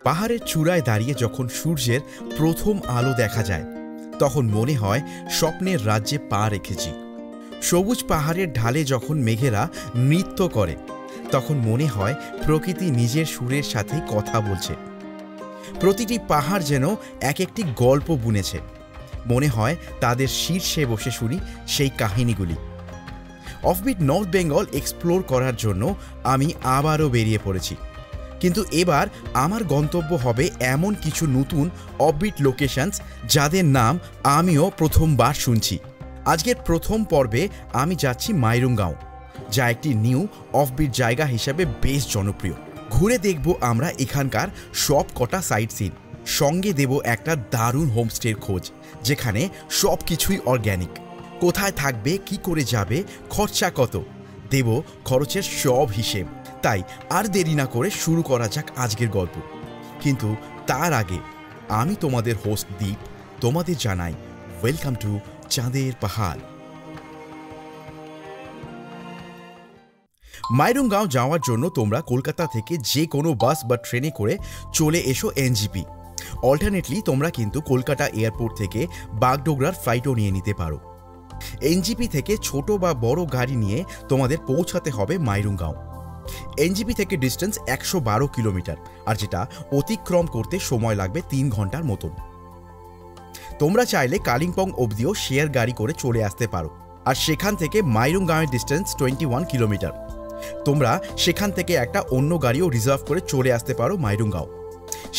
পাহাড়ের চূড়ায় দাঁড়িয়ে যখন সূর্যের প্রথম আলো দেখা যায় তখন মনে হয় স্বপ্নের রাজ্যে পা রেখেছি। সবুজ পাহাড়ের ঢালে যখন মেঘেরা নৃত্য করে তখন মনে হয় প্রকৃতি নিজের সুরের সাথেই কথা বলছে। প্রতিটি পাহাড় যেন এক একটি গল্প বুনেছে। মনে হয় তাদের শীর্ষে বসে শুনি সেই কাহিনীগুলি। অফবিট নর্থ বেঙ্গল এক্সপ্লোর করার জন্য আমি আবারও বেরিয়ে পড়েছি, কিন্তু এবার আমার গন্তব্য হবে এমন কিছু নতুন অফবিট লোকেশনস যাদের নাম আমিও প্রথমবার শুনছি। আজকের প্রথম পর্বে আমি যাচ্ছি মাইরুঙ্গাঁও, যা একটি নিউ অফবিট জায়গা হিসেবে বেশ জনপ্রিয়। ঘুরে দেখব আমরা এখানকার সব কটা সাইট সিন, সঙ্গে দেব একটা দারুণ হোমস্টের খোঁজ যেখানে সব কিছুই অর্গ্যানিক। কোথায় থাকবে, কি করে যাবে, খরচা কত, দেব খরচের সব হিসেব। তাই আর দেরি না করে শুরু করা যাক আজকের গল্প। কিন্তু তার আগে আমি তোমাদের হোস্ট দীপ তোমাদের জানাই ওয়েলকাম টু চাঁদের পাহাড়। মাইরুঙ্গাঁও যাওয়ার জন্য তোমরা কলকাতা থেকে যে কোনো বাস বা ট্রেনে করে চলে এসো এনজিপি। অল্টারনেটলি তোমরা কিন্তু কলকাতা এয়ারপোর্ট থেকে বাগডোগরার ফ্লাইটও নিয়ে নিতে পারো। এনজিপি থেকে ছোট বা বড় গাড়ি নিয়ে তোমাদের পৌঁছাতে হবে মাইরুঙ্গাঁও। এনজিপি থেকে ডিস্টেন্স 112 কিলোমিটার, আর যেটা অতিক্রম করতে সময় লাগবে 3 ঘন্টার মতন। তোমরা চাইলে কালিম্পং অবধিও শেয়ার গাড়ি করে চলে আসতে পারো, আর সেখান থেকে মাইরুঙ্গাঁওয়ের ডিস্টেন্স 21 কিলোমিটার। তোমরা সেখান থেকে একটা অন্য গাড়িও রিজার্ভ করে চলে আসতে পারো মাইরুঙ্গাঁও।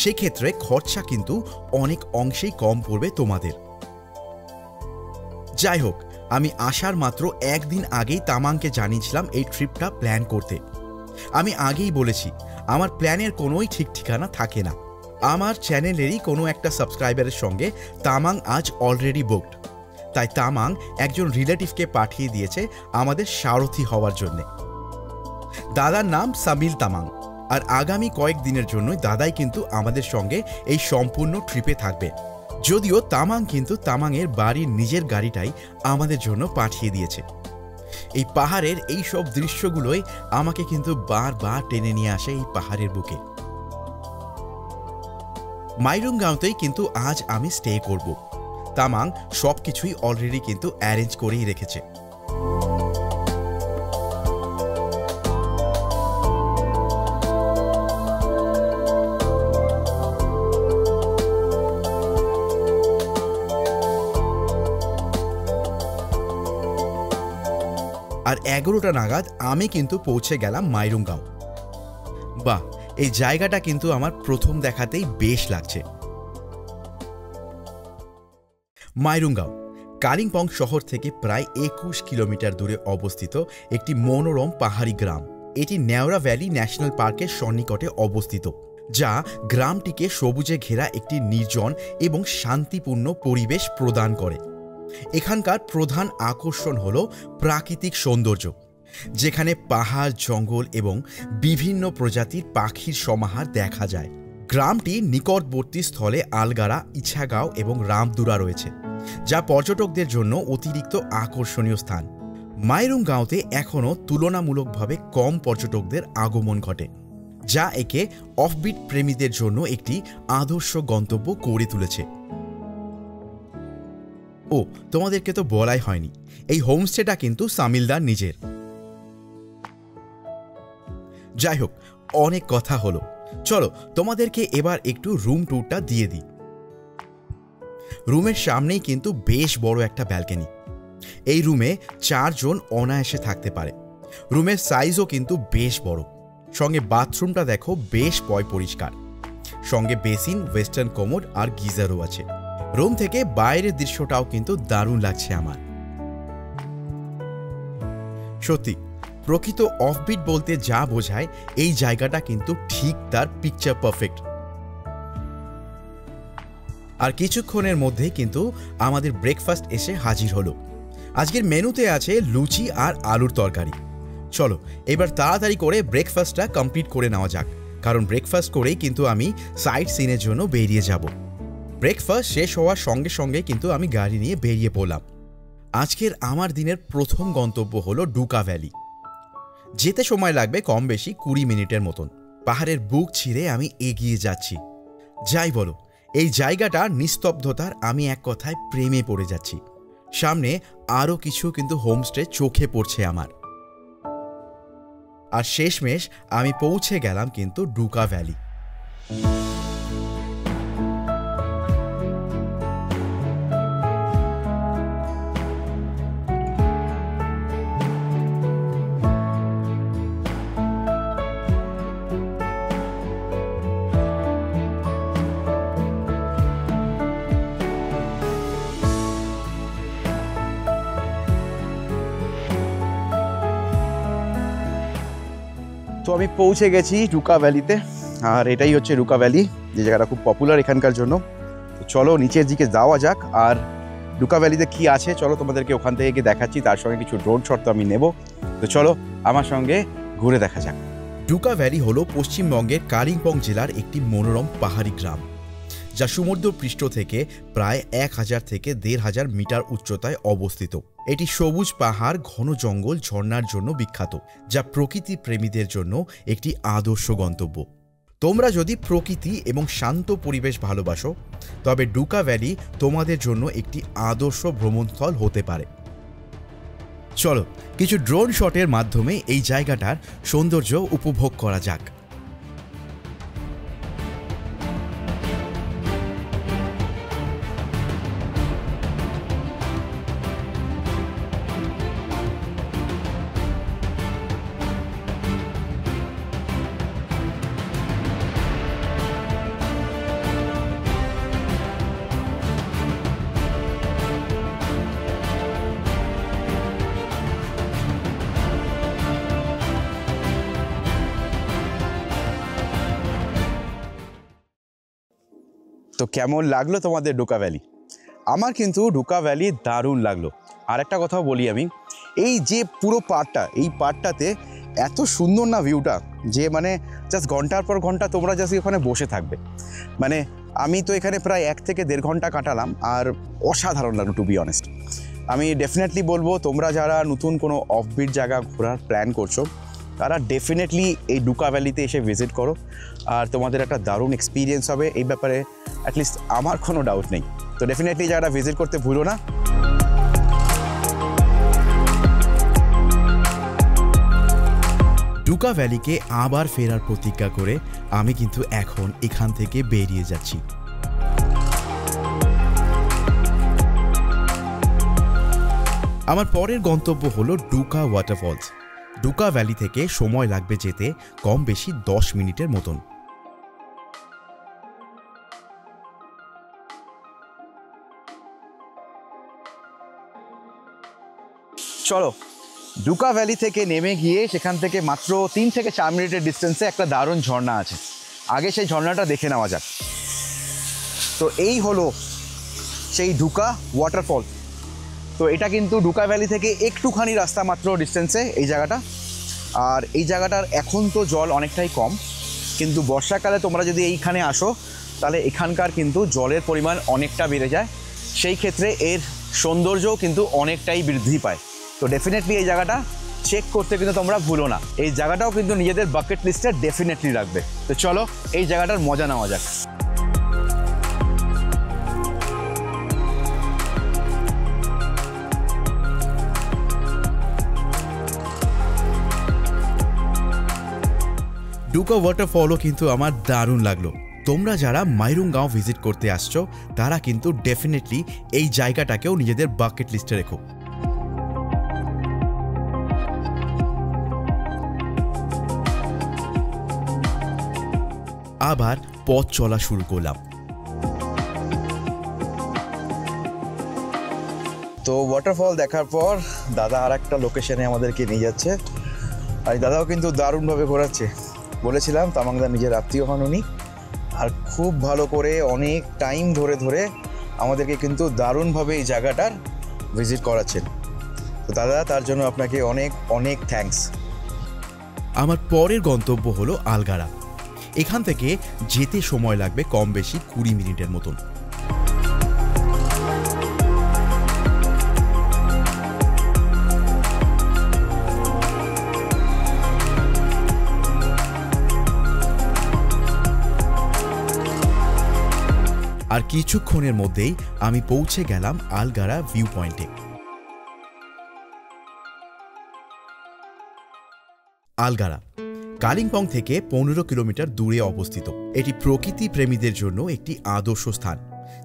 সেক্ষেত্রে খরচা কিন্তু অনেক অংশেই কম পড়বে তোমাদের। যাই হোক, আমি আসার মাত্র একদিন আগেই তামাংকে জানিয়েছিলাম এই ট্রিপটা প্ল্যান করতে। আমি আগেই বলেছি আমার প্ল্যানের কোনোই ঠিক ঠিকানা থাকে না। আমার চ্যানেলেরই কোনো একটা সাবস্ক্রাইবারের সঙ্গে তামাং আজ অলরেডি বুকড, তাই তামাং একজন রিলেটিভকে পাঠিয়ে দিয়েছে আমাদের সারথি হওয়ার জন্যে। দাদার নাম সামিল তামাং, আর আগামী কয়েকদিনের জন্যই দাদাই কিন্তু আমাদের সঙ্গে এই সম্পূর্ণ ট্রিপে থাকবে। যদিও তামাং কিন্তু তামাংয়ের বাড়ির নিজের গাড়িটাই আমাদের জন্য পাঠিয়ে দিয়েছে। এই পাহাড়ের এই সব দৃশ্যগুলোই আমাকে কিন্তু বারবার টেনে নিয়ে আসে এই পাহাড়ের বুকে। মাইরুঙ্গাঁওতেই কিন্তু আজ আমি স্টে করব। তামাং সব কিছুই অলরেডি কিন্তু অ্যারেঞ্জ করেই রেখেছে। আর 11টা নাগাদ আমি কিন্তু পৌঁছে গেলাম মাইরুঙ্গাঁও। বাহ, এই জায়গাটা কিন্তু আমার প্রথম দেখাতেই বেশ লাগছে। মাইরুঙ্গাঁও কালিম্পং শহর থেকে প্রায় 21 কিলোমিটার দূরে অবস্থিত একটি মনোরম পাহাড়ি গ্রাম। এটি নেওরা ভ্যালি ন্যাশনাল পার্কের সন্নিকটে অবস্থিত, যা গ্রামটিকে সবুজে ঘেরা একটি নির্জন এবং শান্তিপূর্ণ পরিবেশ প্রদান করে। এখানকার প্রধান আকর্ষণ হল প্রাকৃতিক সৌন্দর্য, যেখানে পাহাড়, জঙ্গল এবং বিভিন্ন প্রজাতির পাখির সমাহার দেখা যায়। গ্রামটি নিকটবর্তী স্থলে আলগারা, ইছাগাঁও এবং রামদুরা রয়েছে, যা পর্যটকদের জন্য অতিরিক্ত আকর্ষণীয় স্থান। মাইরুঙ্গাঁওতে এখনও তুলনামূলকভাবে কম পর্যটকদের আগমন ঘটে, যা একে অফবিট প্রেমীদের জন্য একটি আদর্শ গন্তব্য করে তুলেছে। ও, তোমাদেরকে তো বলাই হয়নি, এই হোমস্টেটা কিন্তু সামিলদার নিজের। যাই হোক, অনেক কথা হলো, চলো তোমাদেরকে এবার একটু রুম ট্যুরটা দিয়ে দিই। রুমের সামনেই কিন্তু বেশ বড় একটা ব্যালকনি। এই রুমে 4 জন অনায়াসে থাকতে পারে। রুমের সাইজও কিন্তু বেশ বড়। সঙ্গে বাথরুমটা দেখো বেশ পরিষ্কার। সঙ্গে বেসিন, ওয়েস্টার্ন কমোড আর গিজারও আছে। রুম থেকে বাইরের দৃশ্যটাও কিন্তু দারুণ লাগছে আমার। সত্যি, প্রকৃত অফবিট বলতে যা বোঝায় এই জায়গাটা কিন্তু ঠিক তার পিকচার পারফেক্ট। আর কিছুক্ষণের মধ্যেই কিন্তু আমাদের ব্রেকফাস্ট এসে হাজির হলো। আজকের মেনুতে আছে লুচি আর আলুর তরকারি। চলো এবার তাড়াতাড়ি করে ব্রেকফাস্টটা কমপ্লিট করে নেওয়া যাক, কারণ ব্রেকফাস্ট করেই কিন্তু আমি সাইট সিনের জন্য বেরিয়ে যাব। ব্রেকফাস্ট শেষ হওয়ার সঙ্গে সঙ্গে কিন্তু আমি গাড়ি নিয়ে বেরিয়ে পড়লাম। আজকের আমার দিনের প্রথম গন্তব্য হলো ডুকা ভ্যালি। যেতে সময় লাগবে কম বেশি 20 মিনিটের মতন। পাহাড়ের বুক ছিঁড়ে আমি এগিয়ে যাচ্ছি। যাই বলো, এই জায়গাটা নিস্তব্ধতার আমি এক কথায় প্রেমে পড়ে যাচ্ছি। সামনে আরও কিছু কিন্তু হোমস্টে চোখে পড়ছে আমার। আর শেষমেশ আমি পৌঁছে গেলাম কিন্তু ডুকা ভ্যালি। তো আমি পৌঁছে গেছি ডুকা ভ্যালিতে, আর এটাই হচ্ছে ডুকা ভ্যালি, যে জায়গাটা খুব পপুলার এখানকার জন্য। তো চলো নিচের দিকে যাওয়া যাক, আর ডুকা ভ্যালিতে কি আছে চলো তোমাদেরকে ওখান থেকে গিয়ে দেখাচ্ছি। তার সঙ্গে কিছু ড্রোন শট তো আমি নেব। তো চলো আমার সঙ্গে ঘুরে দেখা যাক। ডুকা ভ্যালি হলো পশ্চিমবঙ্গের কালিম্পং জেলার একটি মনোরম পাহাড়ি গ্রাম, যা সমুদ্রপৃষ্ঠ থেকে প্রায় 1000 থেকে 1500 মিটার উচ্চতায় অবস্থিত। এটি সবুজ পাহাড়, ঘন জঙ্গল, ঝর্ণার জন্য বিখ্যাত, যা প্রকৃতি প্রেমীদের জন্য একটি আদর্শ গন্তব্য। তোমরা যদি প্রকৃতি এবং শান্ত পরিবেশ ভালোবাসো, তবে ডুকা ভ্যালি তোমাদের জন্য একটি আদর্শ ভ্রমণস্থল হতে পারে। চলো কিছু ড্রোন শটের মাধ্যমে এই জায়গাটার সৌন্দর্য উপভোগ করা যাক। তো কেমন লাগলো তোমাদের ডুকা ভ্যালি? আমার কিন্তু ডুকা ভ্যালি দারুণ লাগলো। আর একটা কথাও বলি আমি, এই যে পুরো পার্টটা, এই পার্টটাতে এত সুন্দর না ভিউটা, যে মানে জাস্ট ঘন্টার পর ঘন্টা তোমরা জাস্ট ওখানে বসে থাকবে। মানে আমি তো এখানে প্রায় 1 থেকে 1.5 ঘন্টা কাটালাম, আর অসাধারণ লাগলো টু বি অনেস্ট। আমি ডেফিনেটলি বলবো তোমরা যারা নতুন কোনো অফবিট জায়গা ঘোরার প্ল্যান করছো, তারা ডেফিনেটলি এই ডুকা ভ্যালিতে এসে ভিজিট করো, আর তোমাদের একটা দারুণ এক্সপিরিয়েন্স হবে। এই ব্যাপারে অ্যাটলিস্ট আমার কোনো ডাউট নেই। তো ডেফিনেটলি যারা ভিজিট করতে ভুলো না। ডুকা ভ্যালিকে আবার ফেরার প্রতিজ্ঞা করে আমি কিন্তু এখন এখান থেকে বেরিয়ে যাচ্ছি। আমার পরের গন্তব্য হলো ডুকা ওয়াটারফলস। ডুকা ভ্যালি থেকে সময় লাগবে যেতে কম বেশি 10 মিনিটের মতন। চলো ডুকা ভ্যালি থেকে নেমে গিয়ে সেখান থেকে মাত্র 3 থেকে 4 মিনিটের ডিস্টেন্সে একটা দারুণ ঝর্ণা আছে, আগে সেই ঝর্ণাটা দেখে নেওয়া যাক। তো এই হলো সেই ডুকা ওয়াটারফল। তো এটা কিন্তু ডুকা ভ্যালি থেকে একটুখানি রাস্তা মাত্র ডিস্টেন্সে এই জায়গাটা। আর এই জায়গাটার এখন তো জল অনেকটাই কম, কিন্তু বর্ষাকালে তোমরা যদি এইখানে আসো তাহলে এখানকার কিন্তু জলের পরিমাণ অনেকটা বেড়ে যায়, সেই ক্ষেত্রে এর সৌন্দর্যও কিন্তু অনেকটাই বৃদ্ধি পায়। তো ডেফিনেটলি এই জায়গাটা চেক করতে কিন্তু তোমরা ভুলো না, এই জায়গাটাও কিন্তু নিজেদের বাকেট লিস্টে ডেফিনেটলি রাখবে। তো চলো এই জায়গাটার মজা নেওয়া যাক। ডুকা ওয়াটারফলও কিন্তু আমার দারুণ লাগলো। তোমরা যারা মাইরুংগাঁও ভিজিট করতে আসছো, তারা কিন্তু ডেফিনেটলি এই জায়গাটাকেও নিজেদের বাকেট লিস্টে রেখো। আবার পথ চলা শুরু করলাম। তো ওয়াটারফল দেখার পর দাদা আর একটা লোকেশনে আমাদেরকে নিয়ে যাচ্ছে, আর দাদাও কিন্তু দারুণভাবে ঘোরাচ্ছে। বলেছিলাম তামাংদার নিজের আত্মীয় হন উনি, আর খুব ভালো করে অনেক টাইম ধরে ধরে আমাদেরকে কিন্তু দারুণভাবে এই জায়গাটার ভিজিট করাচ্ছেন। তো দাদা, তার জন্য আপনাকে অনেক অনেক থ্যাঙ্কস। আমার পরের গন্তব্য হলো আলগাড়া। এখান থেকে যেতে সময় লাগবে কম বেশি 20 মিনিটের মতন। আর কিছুক্ষণের মধ্যেই আমি পৌঁছে গেলাম আলগারা ভিউ পয়েন্টে। আলগারা কালিম্পং থেকে 15 কিলোমিটার দূরে অবস্থিত। এটি প্রকৃতি প্রেমীদের জন্য একটি আদর্শ স্থান,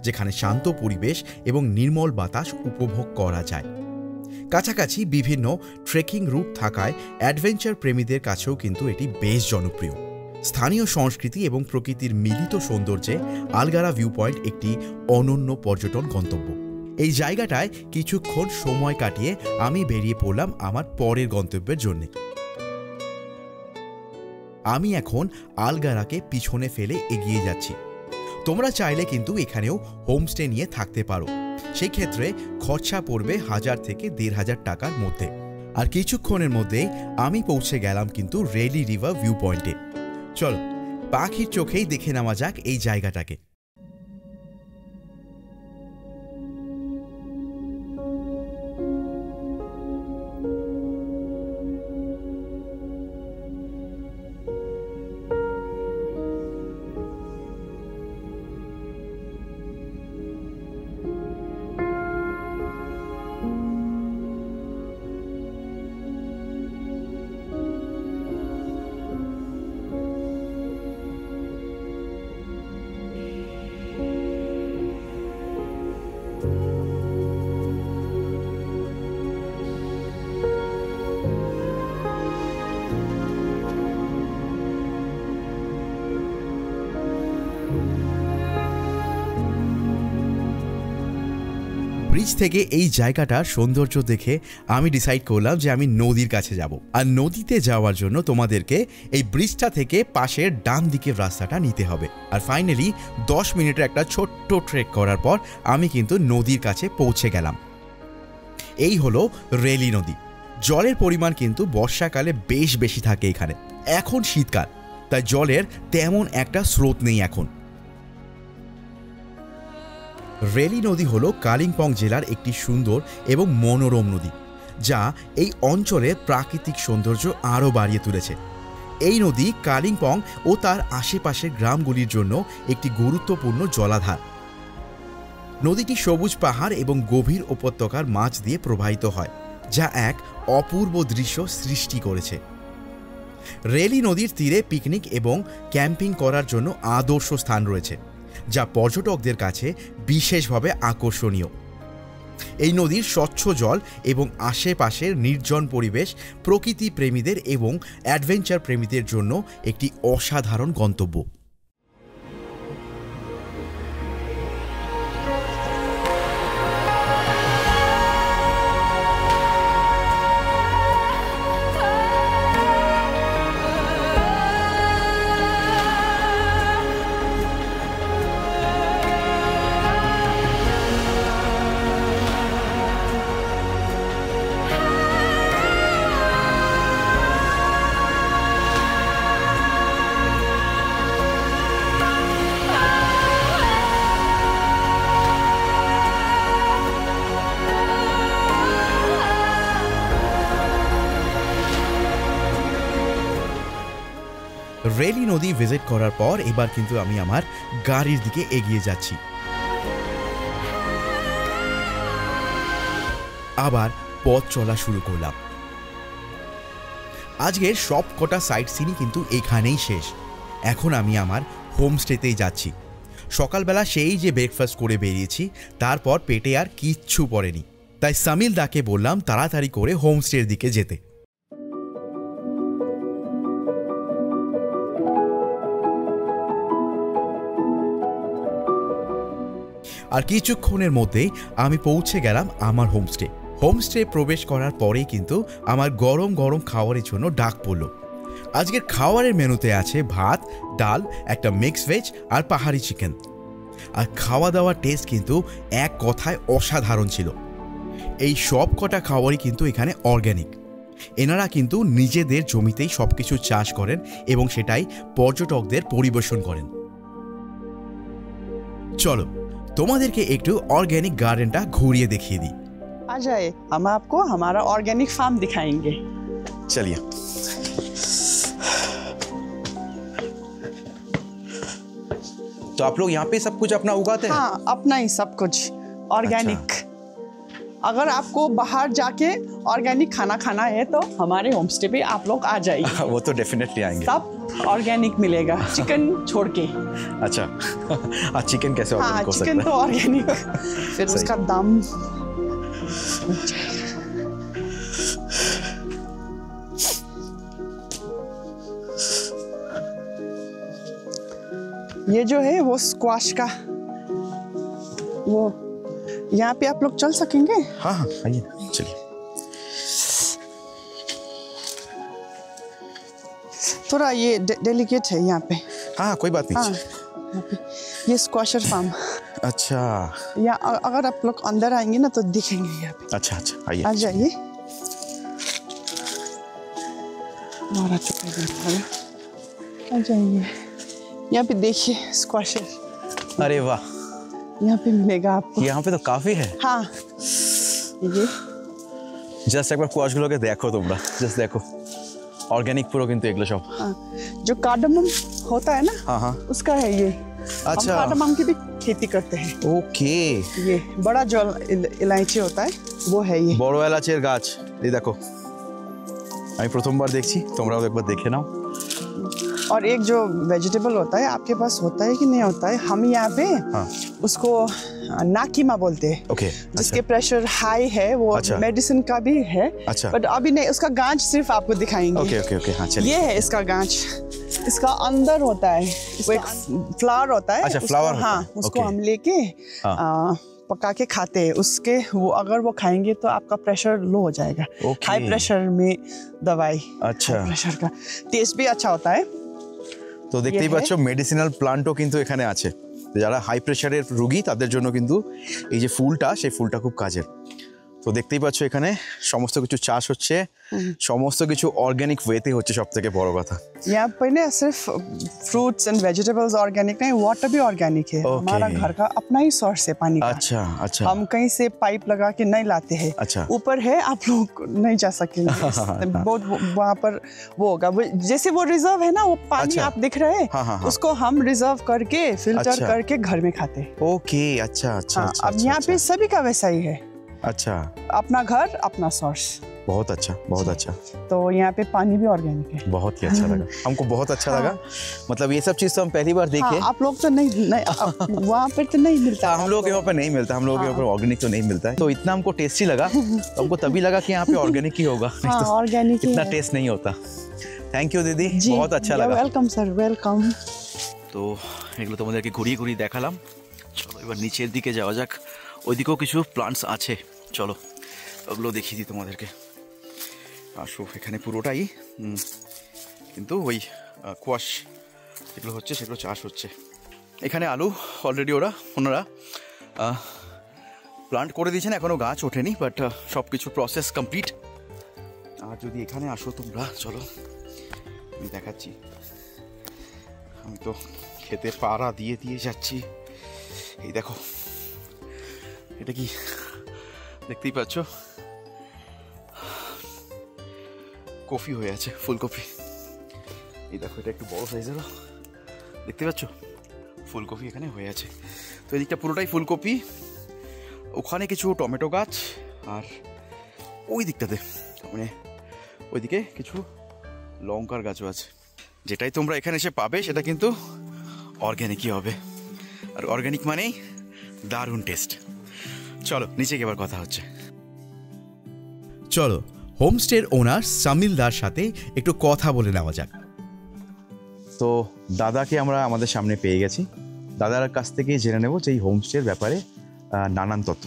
যেখানে শান্ত পরিবেশ এবং নির্মল বাতাস উপভোগ করা যায়। কাছাকাছি বিভিন্ন ট্রেকিং রুট থাকায় অ্যাডভেঞ্চার প্রেমীদের কাছেও কিন্তু এটি বেশ জনপ্রিয়। স্থানীয় সংস্কৃতি এবং প্রকৃতির মিলিত সৌন্দর্যে আলগারা ভিউ পয়েন্ট একটি অনন্য পর্যটন গন্তব্য। এই জায়গাটায় কিছুক্ষণ সময় কাটিয়ে আমি বেরিয়ে পড়লাম আমার পরের গন্তব্যের জন্য। আমি এখন আলগারাকে পিছনে ফেলে এগিয়ে যাচ্ছি। তোমরা চাইলে কিন্তু এখানেও হোমস্টে নিয়ে থাকতে পারো। সেই ক্ষেত্রে খরচা পড়বে 1000 থেকে 1500 টাকার মধ্যে। আর কিছুক্ষণের মধ্যেই আমি পৌঁছে গেলাম কিন্তু রেলি রিভার ভিউ পয়েন্টে। চলো পাখির চোখেই দেখে নেওয়া যাক এই জায়গাটাকে। ব্রিজ থেকে এই জায়গাটার সৌন্দর্য দেখে আমি ডিসাইড করলাম যে আমি নদীর কাছে যাব। আর নদীতে যাওয়ার জন্য তোমাদেরকে এই ব্রিজটা থেকে পাশের ডান দিকের রাস্তাটা নিতে হবে। আর ফাইনালি 10 মিনিটের একটা ছোট্ট ট্রেক করার পর আমি কিন্তু নদীর কাছে পৌঁছে গেলাম। এই হলো রেলি নদী। জলের পরিমাণ কিন্তু বর্ষাকালে বেশ বেশি থাকে এখানে। এখন শীতকাল, তাই জলের তেমন একটা স্রোত নেই এখন। রেলি নদী হলো কালিম্পং জেলার একটি সুন্দর এবং মনোরম নদী, যা এই অঞ্চলের প্রাকৃতিক সৌন্দর্য আরও বাড়িয়ে তুলেছে। এই নদী কালিম্পং ও তার আশেপাশের গ্রামগুলির জন্য একটি গুরুত্বপূর্ণ জলাধার। নদীটি সবুজ পাহাড় এবং গভীর উপত্যকার মাঝ দিয়ে প্রবাহিত হয়, যা এক অপূর্ব দৃশ্য সৃষ্টি করেছে। রেলি নদীর তীরে পিকনিক এবং ক্যাম্পিং করার জন্য আদর্শ স্থান রয়েছে, যা পর্যটকদের কাছে বিশেষভাবে আকর্ষণীয়। এই নদীর স্বচ্ছ জল এবং আশেপাশের নির্জন পরিবেশ প্রকৃতি প্রেমীদের এবং অ্যাডভেঞ্চার প্রেমীদের জন্য একটি অসাধারণ গন্তব্য। রেলি নদী ভিজিট করার পর এবার কিন্তু আমি আমার গাড়ির দিকে এগিয়ে যাচ্ছি। আবার পথ চলা শুরু করলাম। আজকের সব কটা সাইট সিনই কিন্তু এখানেই শেষ। এখন আমি আমার হোমস্টেতেই যাচ্ছি। সকালবেলা সেই যে ব্রেকফাস্ট করে বেরিয়েছি, তারপর পেটে আর কিচ্ছু পড়েনি, তাই সামিল দাকে বললাম তাড়াতাড়ি করে হোমস্টের দিকে যেতে। আর কিছুক্ষণের মধ্যেই আমি পৌঁছে গেলাম আমার হোমস্টে প্রবেশ করার পরেই কিন্তু আমার গরম গরম খাবারের জন্য ডাক পড়ল। আজকের খাবারের মেনুতে আছে ভাত, ডাল, একটা মিক্স ভেজ আর পাহাড়ি চিকেন। আর খাওয়া দাওয়ার টেস্ট কিন্তু এক কথায় অসাধারণ ছিল। এই সব কটা খাবারই কিন্তু এখানে অর্গ্যানিক। এনারা কিন্তু নিজেদের জমিতেই সব কিছু চাষ করেন এবং সেটাই পর্যটকদের পরিবেশন করেন। চলো তোমাদেরকে একটু অর্গ্যানিক গার্ডেনটা ঘুরিয়ে দেখিয়ে দিই। आ जाए, हम आपको हमारा ऑर्गेनिक फार्म दिखाएंगे। चलिए। तो आप लोग यहाँ पे सब कुछ अपना उगाते हैं? हाँ, अपना ही सब कुछ ऑर्गेनिक। अगर आपको बाहर जाके ऑर्गेनिक खाना है तो हमारे होम स्टे पे आप लोग आ जाइए। वो तो डेफिनेटली आएंगे। सब ऑर्गेनिक मिलेगा, चिकन छोड़ के। अच्छा, चिकन कैसे ऑर्गेनिक हो सकता है? चिकन तो ऑर्गेनिक। फिर उसका दाम ये जो है वो स्क्वाश का, वो यहाँ पे आप लोग चल सकेंगे? हाँ आइए चलिए। थोड़ा ये डेलिकेट है यहाँ पे। हाँ कोई बात नहीं। यहाँ पे ये स्क्वाशर फार्म। अच्छा, या अगर आप लोग अंदर आएंगे ना तो दिखेंगे यहाँ पे। अच्छा आइए। आ जाइए। आ जाइए, यहाँ पे देखिए स्क्वाशर। अरे वाह, यहाँ पे मिलेगा आपको। यहाँ पे तो काफी है। हाँ, ये जस्ट एक बार कुआशগুলোকে देखो তোমরা, जस्ट देखो ऑर्गेनिक পুরো কিন্তু এগুলো সব। हाँ, जो कार्डमम होता है ना, हाँ उसका है ये। अच्छा, हम कार्डमम की भी खेती करते हैं। ओके। ये बड़ा जो इलायची होता है वो है ये। বড় এলাচের গাছ, এই দেখো আমি প্রথমবার দেখছি, তোমরাও একবার দেখে নাও। और एक जो वेजिटेबल होता है आपके पास होता है कि नहीं होता है, हम यहाँ पे उसको नाकीमा बोलते हैं। ओके। जिसके प्रेशर हाई है वो मेडिसिन का भी है। अच्छा, बट अभी नहीं, उसका गांच सिर्फ आपको दिखाएंगे। ओके हाँ चलिए। ये है इसका गांच, इसका अंदर होता है, वो एक फ्लावर होता है। अच्छा, फ्लावर। हाँ, उसको हम लेके पका के खाते हैं। उसके वो अगर वो खाएंगे तो आपका प्रेशर लो हो जाएगा। हाई प्रेशर में दवाई। अच्छा, प्रेशर का टेस्ट भी अच्छा होता है। তো দেখতেই পাচ্ছ মেডিসিনাল প্লান্টও কিন্তু এখানে আছে। যারা হাই প্রেসারের রোগী তাদের জন্য কিন্তু এই যে ফুলটা, সেই ফুলটা খুব কাজের। তো দেখতেই পাচ্ছ এখানে সমস্ত কিছু চাষ হচ্ছে, সমস্ত কিছু অর্গানিক ওয়েতে হচ্ছে, সবথেকে বড় কথা। यहाँ पर ना सिर्फ फ्रूट्स एंड वेजिटेबल्स ऑर्गेनिक नहीं, वाटर भी ऑर्गेनिक है। हमारा घर का अपना ही सोर्स है पानी का। अच्छा। हम कहीं से पाइप लगा के नहीं लाते हैं। अच्छा, ऊपर है, आप लोग नहीं जा सकेंगे। बहुत वहाँ पर वो होगा, जैसे वो रिजर्व है ना, वो पानी आप दिख रहे हैं, उसको हम रिजर्व करके फिल्टर करके घर में खाते हैं। ओके, अच्छा। अब यहाँ पे सभी का वैसा ही है। अच्छा, अपना घर अपना सोर्स। बहुत अच्छा। तो यहाँ पे पानी भी ऑर्गेनिक है। बहुत ही अच्छा लगा, हमको बहुत अच्छा लगा। मतलब ये सब चीज तो हम पहली बार देखे। आप लोग तो नहीं वहाँ पे तो नहीं मिलता। हम लोग यहाँ पे नहीं मिलता, हम लोग यहाँ पे ऑर्गेनिक तो नहीं मिलता है। तो इतना हमको टेस्टी लगा, तो हमको तभी लगा कि यहाँ पे ऑर्गेनिक ही होगा, नहीं तो ऑर्गेनिक इतना टेस्ट नहीं होता। थैंक यू दीदी, बहुत अच्छा लगा। Welcome sir, welcome. তো এগুলো তোমাদেরকে ঘুরিয়ে ঘুরিয়ে দেখালাম। চলো এবার নিচের দিকে যাওয়া যাক, ওইদিকেও কিছু প্লান্টস আছে, চলো ওগুলো দেখিয়ে দিই তোমাদেরকে। আসো, এখানে পুরোটাই কিন্তু ওই কোয়াশ যেগুলো হচ্ছে সেগুলো চাষ হচ্ছে। এখানে আলু অলরেডি ওনারা প্লান্ট করে দিয়েছেন, এখনও গাছ ওঠেনি, বাট সব কিছু প্রসেস কমপ্লিট। আর যদি এখানে আসো তোমরা, চলো আমি দেখাচ্ছি। আমি তো খেতে পাড়া দিয়ে যাচ্ছি। এই দেখো, এটা কি দেখতেই পাচ্ছ, কফি হয়ে আছে, ফুলকপি। এই দেখো, এটা একটু বড় সাইজেরও, দেখতে পাচ্ছ ফুলকপি এখানে হয়ে আছে। তো এদিকটা পুরোটাই ফুলকপি, ওখানে কিছু টমেটো গাছ, আর ওই দিকটাতে মানে ওইদিকে কিছু লঙ্কার গাছও আছে। যেটাই তোমরা এখানে এসে পাবে সেটা কিন্তু অর্গ্যানিকই হবে, আর অর্গ্যানিক মানেই দারুণ টেস্ট। চলো নিচে গিয়ে এবার কথা হচ্ছে। চলো হোমস্টের ওনার সামিলদার সাথে একটু কথা বলে নেওয়া যাক। তো দাদাকে আমরা আমাদের সামনে পেয়ে গেছি, দাদার কাছ থেকে জেনে নেব যে এই হোমস্টের ব্যাপারে নানান তথ্য।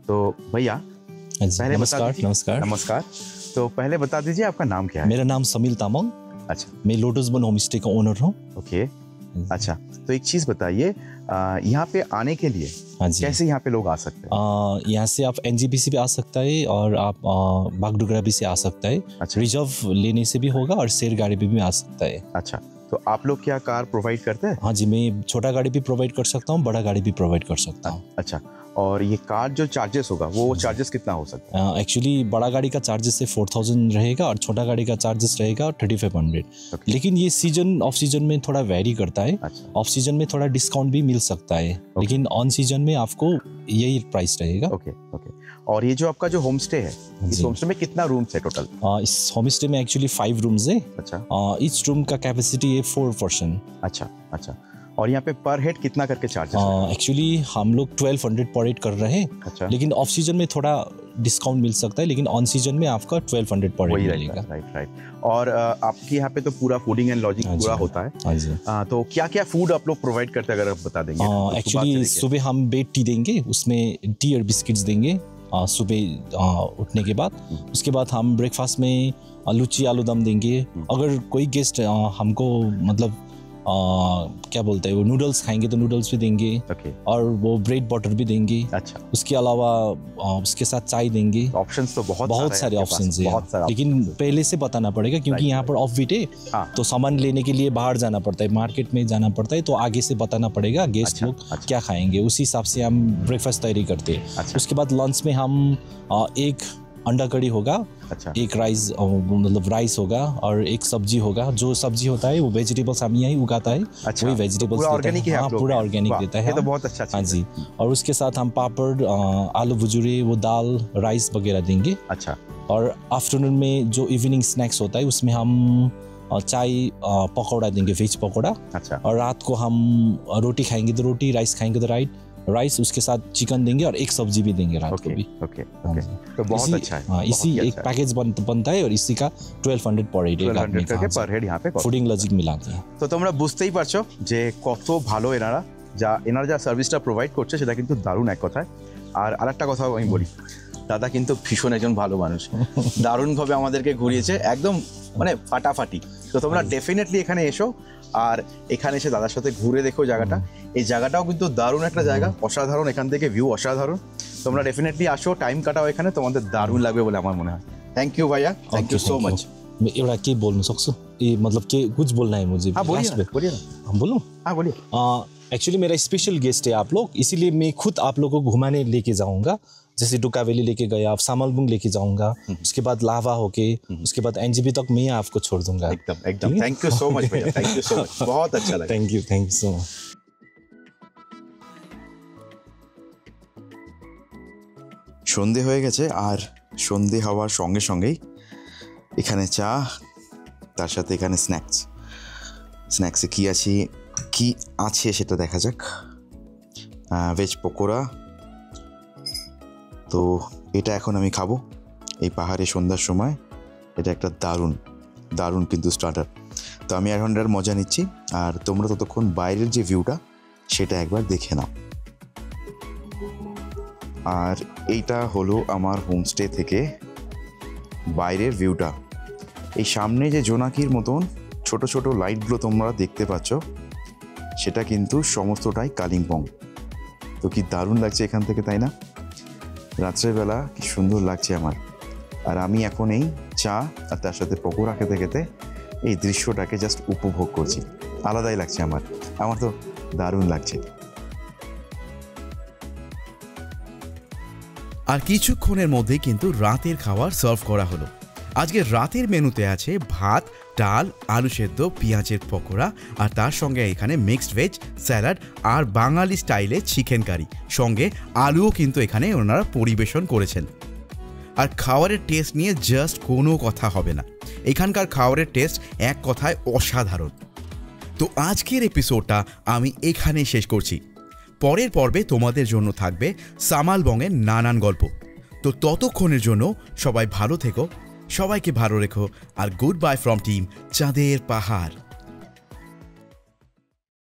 तो भैया पहले नमस्कार। तो पहले बता दीजिए आपका नाम क्या है? मेरा नाम समील तामांग। अच्छा, मैं लोटस वन होम स्टे का ओनर हूँ। ओके, अच्छा। तो एक चीज बताइए, यहाँ पे आने के लिए कैसे यहाँ पे लोग आ सकते हैं? यहाँ से आप NGPC पे आ सकता है और आप बागडोगरा भी से आ सकता है। अच्छा, रिजर्व लेने से भी होगा और शेर गाड़ी पे भी आ सकता है। अच्छा, तो तो आप लोग क्या कार प्रोवाइड करते हैं? हाँ जी, मैं छोटा गाड़ी भी प्रोवाइड कर सकता हूँ, बड़ा गाड़ी भी प्रोवाइड कर सकता हूँ। अच्छा, और ये कार जो चार्जेस होगा वो चार्जेस कितना हो सकता है? एक्चुअली बड़ा गाड़ी का चार्जेस से 4000 रहेगा और छोटा गाड़ी का चार्जेस रहेगा 3500। लेकिन ये सीजन ऑफ सीजन में थोड़ा वेरी करता है। ऑफ सीजन में थोड़ा डिस्काउंट भी मिल सकता है, लेकिन ऑन सीजन में आपको यही प्राइस रहेगा। ओके। और ये जो आपका जो होम स्टे है, इस होम स्टे में कितना रूम्स है टोटल? इस होम स्टे में एक्चुअली 5 रूम्स है। अच्छा। इस रूम का कैपेसिटी है 4 पर्सन। अच्छा। और यहाँ पे पर हेड कितना करके चार्जेस है? एक्चुअली हम लोग 1200 पर हेड कर रहे हैं। अच्छा। लेकिन ऑफ सीजन में थोड़ा डिस्काउंट मिल सकता है, लेकिन ऑन सीजन में आपका 1200 पर हेड मिलेगा। राइट। और आपके यहाँ पे तो पूरा फूडिंग एंड लॉजिंग पूरा होता है। हाँ जी। तो क्या क्या फूड आप लोग प्रोवाइड करते हैं, अगर आप बता देंगे? एक्चुअली सुबह हम बेड टी देंगे, उसमें टी और बिस्किट्स देंगे सुबह उठने के बाद। उसके बाद हम ब्रेकफास्ट में लुच्ची आलू दम देंगे। अगर कोई गेस्ट हमको मतलब क्या बोलते हैं वो नूडल्स खाएंगे तो नूडल्स भी देंगे। और वो ब्रेड बटर भी देंगे। अच्छा। उसके अलावा उसके साथ चाय देंगे। ऑप्शंस तो बहुत सारे ऑप्शंस हैं, लेकिन पहले से बताना पड़ेगा क्योंकि यहाँ पर ऑफ वीक है। तो सामान लेने के लिए बाहर जाना पड़ता है, मार्केट में जाना पड़ता है, तो आगे से बताना पड़ेगा गेस्ट लोग क्या खाएंगे, उसी हिसाब से हम ब्रेकफास्ट तैयारी करते हैं। उसके बाद लंच में हम एक अंडा कड़ी होगा। अच्छा। एक राइस मतलब राइस होगा और एक सब्जी होगा। जो सब्जी होता है वो वेजिटेबल्स हम यहीं उगाता है। अच्छा। वही वेजिटेबल्स पूरा ऑर्गेनिक है। पूरा ऑर्गेनिक देता है। तो बहुत अच्छा। हाँ जी। और उसके साथ हम पापड़, आलू भुजूरे, वो दाल, राइस वगैरह देंगे। अच्छा। और आफ्टरनून में जो इवनिंग स्नैक्स होता है उसमें हम चाय पकौड़ा देंगे, वेज पकौड़ा। अच्छा। और रात को हम रोटी खाएंगे तो रोटी, राइस खाएंगे तो राइस, उसके साथ चिकन देंगे और एक सब्जी भी देंगे रात को भी। ओके। तो बहुत अच्छा है। हाँ, इसी एक पैकेज बनता है और इसी का 1200 पर हेड पर हेड यहाँ पे ফুডিং লজিক মিলাতে। তো তোমরা বুঝতেই পারছো যে কত ভালো এনারা যা সার্ভিসটা প্রোভাইড করছে সেটা কিন্তু দারুণ এক কথায়। আর আরেকটা কথাও আমি বলি, দাদা কিন্তু ভীষণ একজন ভালো মানুষ, দারুণভাবে আমাদেরকে ঘুরিয়েছে একদম মানে ফাটাফাটি। তো তোমরা ডেফিনেটলি এখানে এসো আর এখানে এসে দাদার সাথে ঘুরে দেখো জায়গাটা। এই জায়গাটাও কিন্তু দারুণ একটা জায়গা, অসাধারণ, এখান থেকে ভিউ অসাধারণ। তোমরা ডেফিনেটলি আসো, টাইম কাটাও এখানে, তোমাদের দারুণ লাগবে বলে আমার মনে হয়। थैंक यू भैया, थैंक यू सो मच। मैं एउटा के बोल्न सक्छु? ये मतलब के कुछ बोलना है मुझे? हाँ बोलिए ना। बोलूं? हाँ बोलिए। एक्चुअली मेरा स्पेशल गेस्ट है आप लोग, इसीलिए मैं खुद आप लोगों को घुमाने लेके जाऊंगा। जैसे डुका वैली लेके गया, आप सामलबुंग लेके जाऊंगा, उसके बाद लावा होके, उसके बाद एनजीबी तक मैं आपको छोड़ दूंगा। एकदम थैंक यू सो मच भैया, थैंक यू सो मच, बहुत अच्छा लगा। Thank you so much. সন্ধে হয়ে গেছে আর সন্ধে হওয়ার সঙ্গে সঙ্গেই এখানে চা, তার সাথে এখানে স্ন্যাক্সে কি আছে সেটা দেখা যাক। ভেজ পকোড়া, তো এটা এখন আমি খাবো এই পাহাড়ে সন্ধ্যার সময়। এটা একটা দারুণ কিন্তু স্টার্টার। তো আমি এখন এটার মজা নিচ্ছি আর তোমরা ততক্ষণ বাইরের যে ভিউটা সেটা একবার দেখে নাও। আর এইটা হলো আমার হোমস্টে থেকে বাইরের ভিউটা। এই সামনে যে জোনাকির মতন ছোট ছোট লাইটগুলো তোমরা দেখতে পাচ্ছ সেটা কিন্তু সমস্তটাই কালিম্পং। তো কি দারুণ লাগছে এখান থেকে, তাই না? রাত্রেবেলা কি সুন্দর লাগছে আমার। আর আমি এখন এই চা আর তার সাথে পকোড়া খেতে খেতে এই দৃশ্যটাকে জাস্ট উপভোগ করছি। আলাদাই লাগছে আমার তো দারুণ লাগছে। আর কিছুক্ষণের মধ্যেই কিন্তু রাতের খাবার সার্ভ করা হলো। আজকে রাতের মেনুতে আছে ভাত, ডাল, আলু সেদ্ধ, পেঁয়াজের পকোড়া আর তার সঙ্গে এখানে মিক্সড ভেজ স্যালাড আর বাঙালি স্টাইলে চিকেন কারি, সঙ্গে আলুও কিন্তু এখানে ওনারা পরিবেশন করেছেন। আর খাবারের টেস্ট নিয়ে জাস্ট কোনো কথা হবে না, এখানকার খাবারের টেস্ট এক কথায় অসাধারণ। তো আজকের এপিসোডটা আমি এখানেই শেষ করছি। পরের পর্বে তোমাদের জন্য থাকবে সামালবংয়ের নানান গল্প। তো ততক্ষণের জন্য সবাই ভালো থেকো, সবাইকে ভালো রেখো আর গুড বাই ফ্রম টিম চাঁদের পাহাড়।